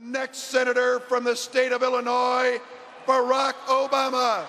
Next senator from the state of Illinois, Barack Obama.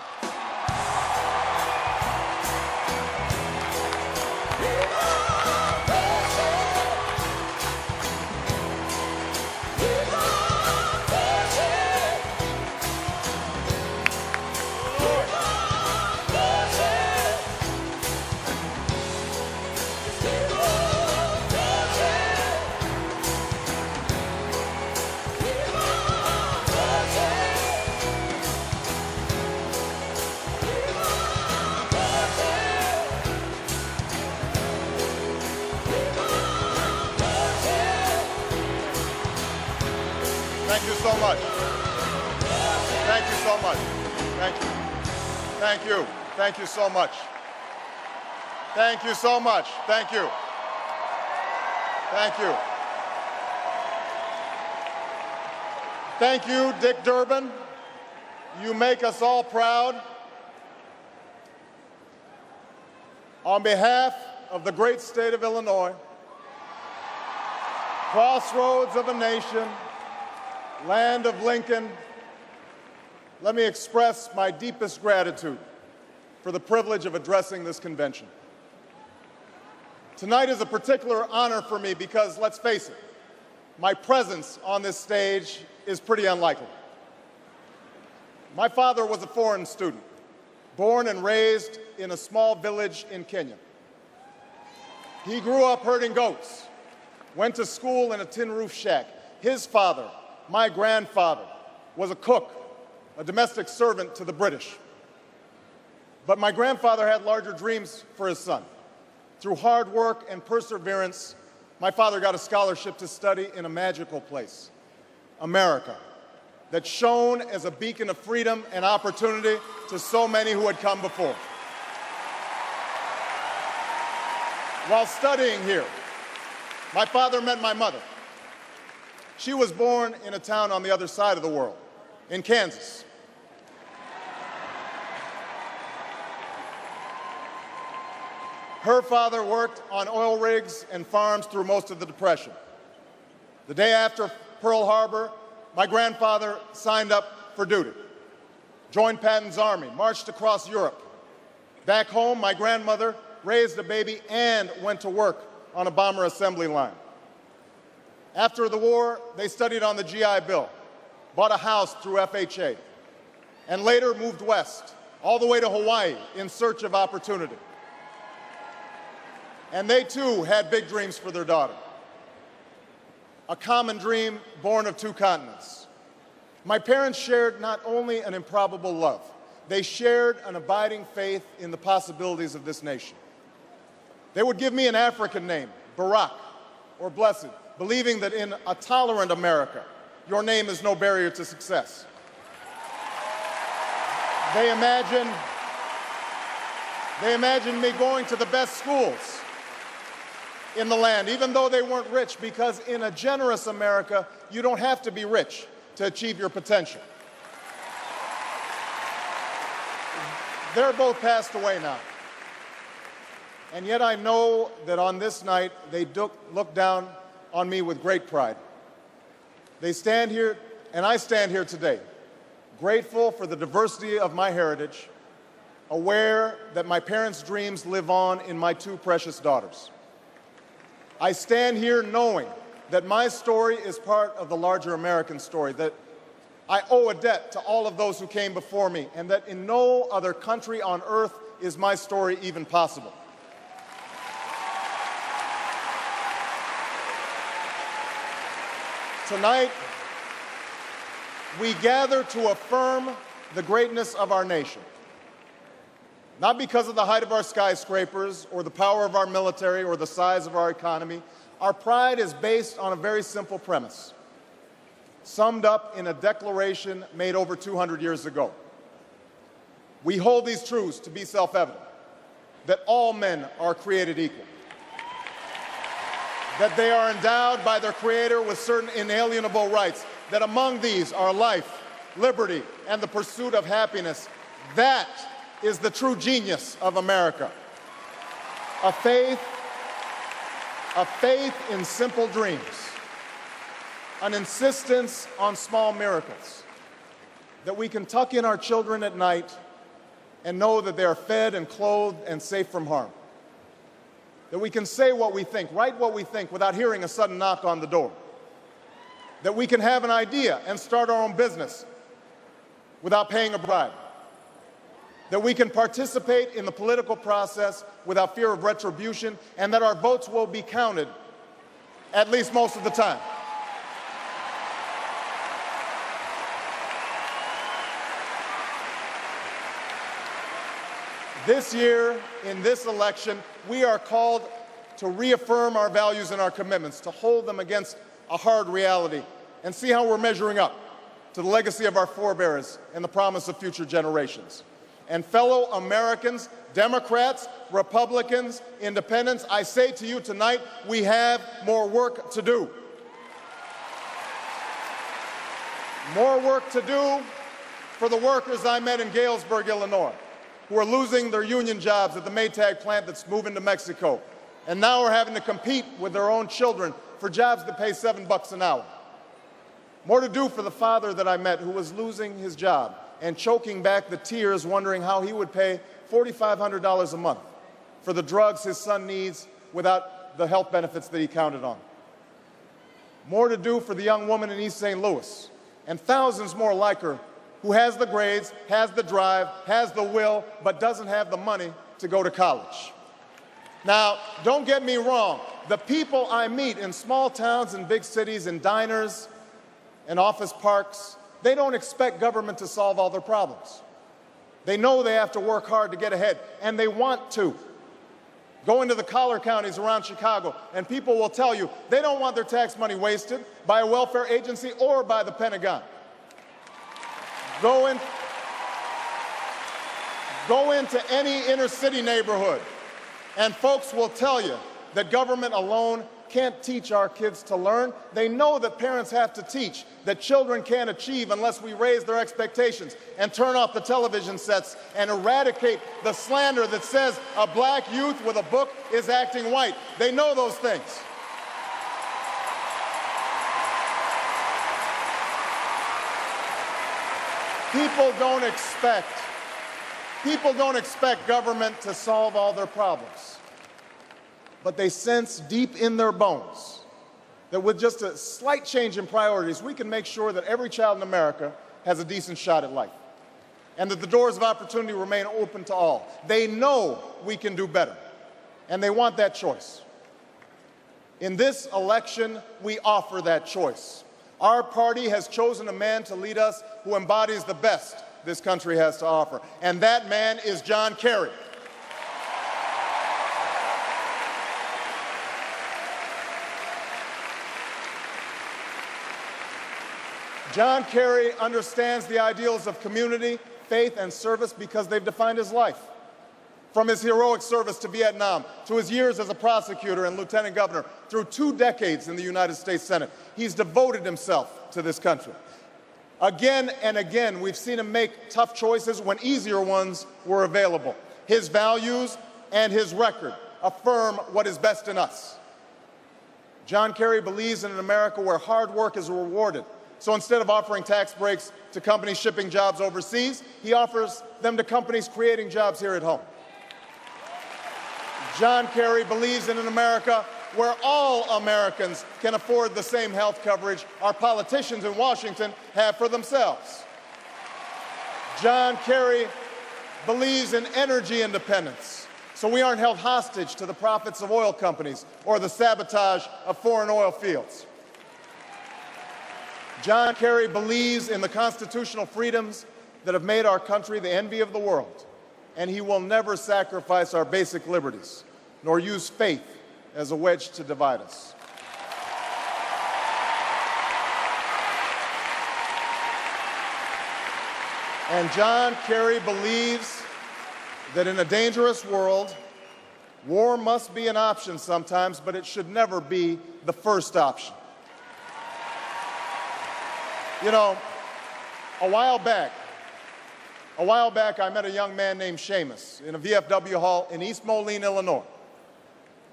Thank you so much. Thank you so much. Thank you. Thank you. Thank you so much. Thank you so much. Thank you. Thank you. Thank you, Dick Durbin. You make us all proud. On behalf of the great state of Illinois, crossroads of a nation, land of Lincoln, let me express my deepest gratitude for the privilege of addressing this convention. Tonight is a particular honor for me because, let's face it, my presence on this stage is pretty unlikely. My father was a foreign student, born and raised in a small village in Kenya. He grew up herding goats, went to school in a tin roof shack. His father, my grandfather, was a cook, a domestic servant to the British. But my grandfather had larger dreams for his son. Through hard work and perseverance, my father got a scholarship to study in a magical place, America, that shone as a beacon of freedom and opportunity to so many who had come before. While studying here, my father met my mother. She was born in a town on the other side of the world, in Kansas. Her father worked on oil rigs and farms through most of the Depression. The day after Pearl Harbor, my grandfather signed up for duty, joined Patton's army, marched across Europe. Back home, my grandmother raised a baby and went to work on a bomber assembly line. After the war, they studied on the GI Bill, bought a house through FHA, and later moved west, all the way to Hawaii in search of opportunity. And they too had big dreams for their daughter. A common dream born of two continents. My parents shared not only an improbable love, they shared an abiding faith in the possibilities of this nation. They would give me an African name, Barack, or Blessed, believing that in a tolerant America, your name is no barrier to success. They imagined me going to the best schools in the land, even though they weren't rich, because in a generous America, you don't have to be rich to achieve your potential. They're both passed away now. And yet I know that on this night, they look down on me with great pride. They stand here, and I stand here today, grateful for the diversity of my heritage, aware that my parents' dreams live on in my two precious daughters. I stand here knowing that my story is part of the larger American story, that I owe a debt to all of those who came before me, and that in no other country on earth is my story even possible. Tonight, we gather to affirm the greatness of our nation, not because of the height of our skyscrapers or the power of our military or the size of our economy. Our pride is based on a very simple premise, summed up in a declaration made over 200 years ago. We hold these truths to be self-evident, that all men are created equal, that they are endowed by their Creator with certain inalienable rights, that among these are life, liberty, and the pursuit of happiness. That is the true genius of America. A faith in simple dreams. an insistence on small miracles, that we can tuck in our children at night and know that they are fed and clothed and safe from harm, that we can say what we think, write what we think without hearing a sudden knock on the door, that we can have an idea and start our own business without paying a bribe, that we can participate in the political process without fear of retribution, and that our votes will be counted at least most of the time. This year, in this election, we are called to reaffirm our values and our commitments, to hold them against a hard reality, and see how we're measuring up to the legacy of our forebears and the promise of future generations. And fellow Americans, Democrats, Republicans, Independents, I say to you tonight, we have more work to do. More work to do for the workers I met in Galesburg, Illinois, who are losing their union jobs at the Maytag plant that's moving to Mexico, and now are having to compete with their own children for jobs that pay $7 an hour. More to do for the father that I met who was losing his job and choking back the tears wondering how he would pay $4,500 a month for the drugs his son needs without the health benefits that he counted on. More to do for the young woman in East St. Louis and thousands more like her who has the grades, has the drive, has the will, but doesn't have the money to go to college. Now, don't get me wrong. The people I meet in small towns and big cities, in diners and office parks, they don't expect government to solve all their problems. They know they have to work hard to get ahead, and they want to. Go into the collar counties around Chicago, and people will tell you they don't want their tax money wasted by a welfare agency or by the Pentagon. Go into any inner city neighborhood, and folks will tell you that government alone can't teach our kids to learn. They know that parents have to teach, that children can't achieve unless we raise their expectations and turn off the television sets and eradicate the slander that says a black youth with a book is acting white. They know those things. People don't expect government to solve all their problems, but they sense deep in their bones that with just a slight change in priorities, we can make sure that every child in America has a decent shot at life, and that the doors of opportunity remain open to all. They know we can do better, and they want that choice. In this election, we offer that choice. Our party has chosen a man to lead us who embodies the best this country has to offer, and that man is John Kerry. John Kerry understands the ideals of community, faith, and service because they've defined his life. From his heroic service to Vietnam, to his years as a prosecutor and lieutenant governor, through 2 decades in the United States Senate, he's devoted himself to this country. Again and again, we've seen him make tough choices when easier ones were available. His values and his record affirm what is best in us. John Kerry believes in an America where hard work is rewarded. So instead of offering tax breaks to companies shipping jobs overseas, he offers them to companies creating jobs here at home. John Kerry believes in an America where all Americans can afford the same health coverage our politicians in Washington have for themselves. John Kerry believes in energy independence, so we aren't held hostage to the profits of oil companies or the sabotage of foreign oil fields. John Kerry believes in the constitutional freedoms that have made our country the envy of the world, and he will never sacrifice our basic liberties, nor use faith as a wedge to divide us. And John Kerry believes that in a dangerous world, war must be an option sometimes, but it should never be the first option. You know, a while back, I met a young man named Seamus in a VFW hall in East Moline, Illinois.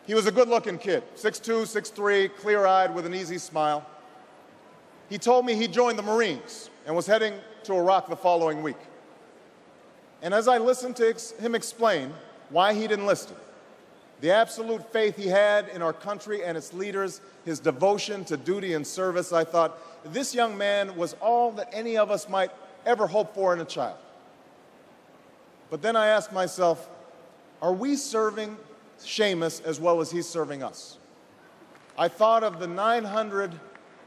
He was a good-looking kid, 6'2", 6'3", clear-eyed with an easy smile. He told me he joined the Marines and was heading to Iraq the following week. And as I listened to him explain why he'd enlisted, the absolute faith he had in our country and its leaders, his devotion to duty and service, I thought, this young man was all that any of us might ever hope for in a child. But then I asked myself, are we serving Seamus as well as he's serving us? I thought of the 900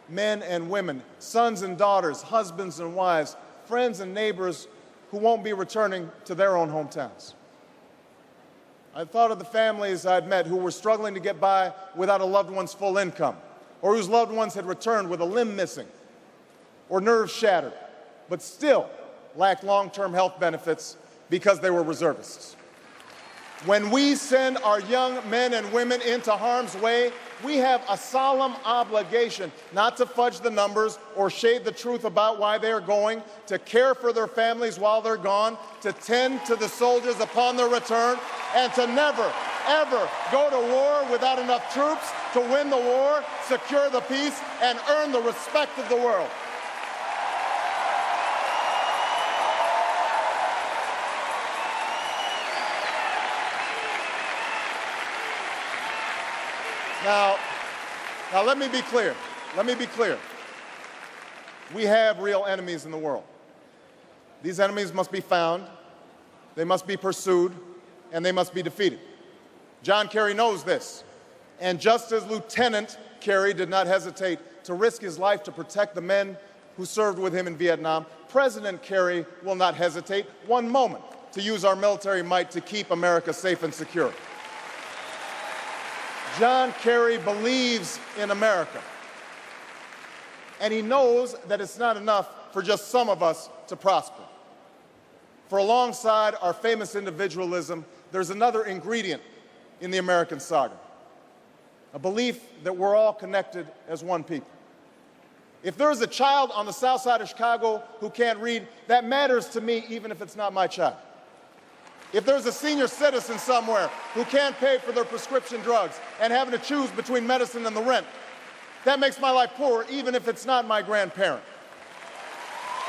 men and women, sons and daughters, husbands and wives, friends and neighbors who won't be returning to their own hometowns. I thought of the families I'd met who were struggling to get by without a loved one's full income, or whose loved ones had returned with a limb missing or nerves shattered, but still lacked long-term health benefits because they were reservists. When we send our young men and women into harm's way, we have a solemn obligation not to fudge the numbers or shade the truth about why they are going, to care for their families while they're gone, to tend to the soldiers upon their return, and to never, ever go to war without enough troops to win the war, secure the peace, and earn the respect of the world. Now let me be clear. Let me be clear. We have real enemies in the world. These enemies must be found, they must be pursued, and they must be defeated. John Kerry knows this. And just as Lieutenant Kerry did not hesitate to risk his life to protect the men who served with him in Vietnam, President Kerry will not hesitate one moment to use our military might to keep America safe and secure. John Kerry believes in America, and he knows that it's not enough for just some of us to prosper. For alongside our famous individualism, there's another ingredient in the American saga, a belief that we're all connected as one people. If there's a child on the south side of Chicago who can't read, that matters to me even if it's not my child. If there's a senior citizen somewhere who can't pay for their prescription drugs and having to choose between medicine and the rent, that makes my life poor even if it's not my grandparent.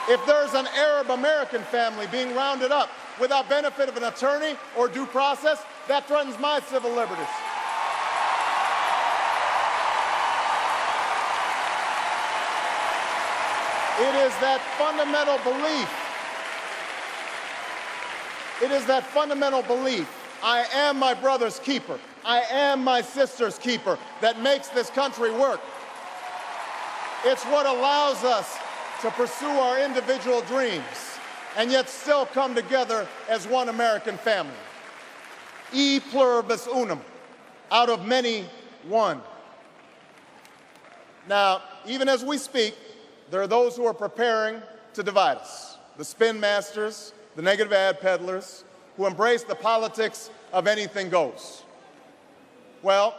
If there's an Arab American family being rounded up without benefit of an attorney or due process, that threatens my civil liberties. It is that fundamental belief. It is that fundamental belief, I am my brother's keeper, I am my sister's keeper, that makes this country work. It's what allows us to pursue our individual dreams and yet still come together as one American family. E pluribus unum, out of many, one. Now, even as we speak, there are those who are preparing to divide us. The spin masters, the negative ad peddlers, who embrace the politics of anything goes. Well,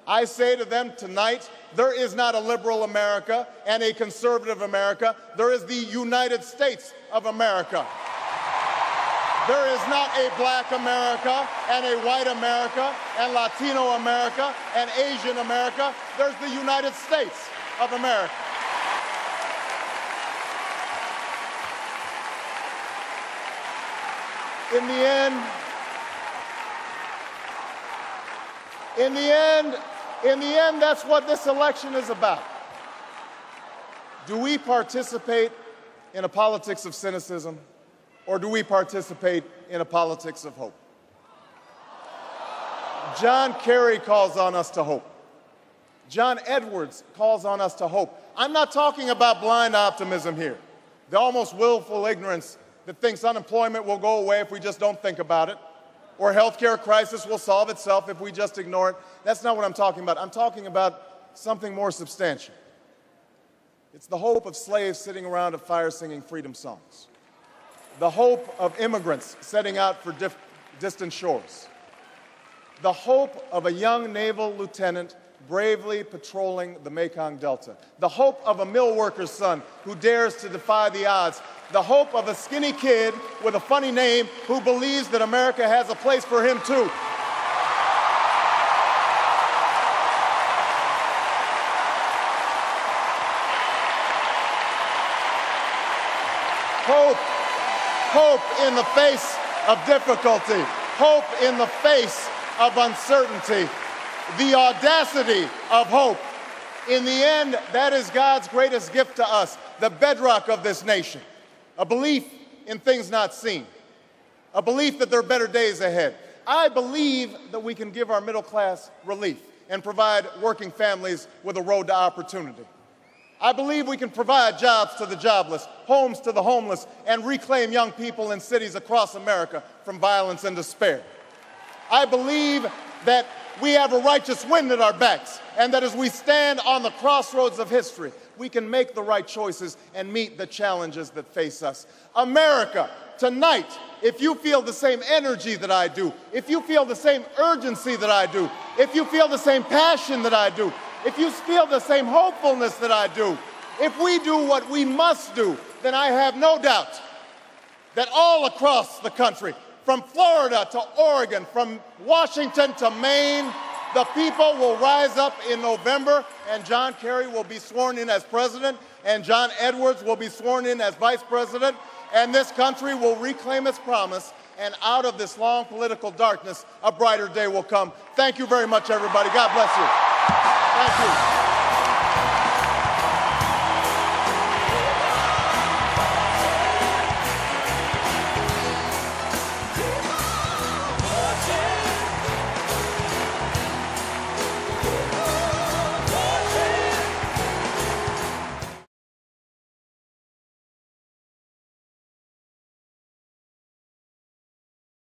I say to them tonight, there is not a liberal America and a conservative America. There is the United States of America. There is not a black America and a white America and Latino America and Asian America. There's the United States of America. In the end, that's what this election is about. Do we participate in a politics of cynicism, or do we participate in a politics of hope? John Kerry calls on us to hope. John Edwards calls on us to hope. I'm not talking about blind optimism here, the almost willful ignorance that thinks unemployment will go away if we just don't think about it, or healthcare crisis will solve itself if we just ignore it. That's not what I'm talking about. I'm talking about something more substantial. It's the hope of slaves sitting around a fire singing freedom songs, the hope of immigrants setting out for distant shores, the hope of a young naval lieutenant bravely patrolling the Mekong Delta, the hope of a mill worker's son who dares to defy the odds, the hope of a skinny kid with a funny name who believes that America has a place for him too. Hope. Hope in the face of difficulty. Hope in the face of uncertainty. The audacity of hope. In the end, that is God's greatest gift to us, the bedrock of this nation. A belief in things not seen. A belief that there are better days ahead. I believe that we can give our middle class relief and provide working families with a road to opportunity. I believe we can provide jobs to the jobless, homes to the homeless, and reclaim young people in cities across America from violence and despair. I believe that we have a righteous wind at our backs, and that as we stand on the crossroads of history, we can make the right choices and meet the challenges that face us. America, tonight, if you feel the same energy that I do, if you feel the same urgency that I do, if you feel the same passion that I do, if you feel the same hopefulness that I do, if we do what we must do, then I have no doubt that all across the country, from Florida to Oregon, from Washington to Maine, the people will rise up in November, and John Kerry will be sworn in as president, and John Edwards will be sworn in as vice president, and this country will reclaim its promise, and out of this long political darkness, a brighter day will come. Thank you very much, everybody. God bless you. Thank you.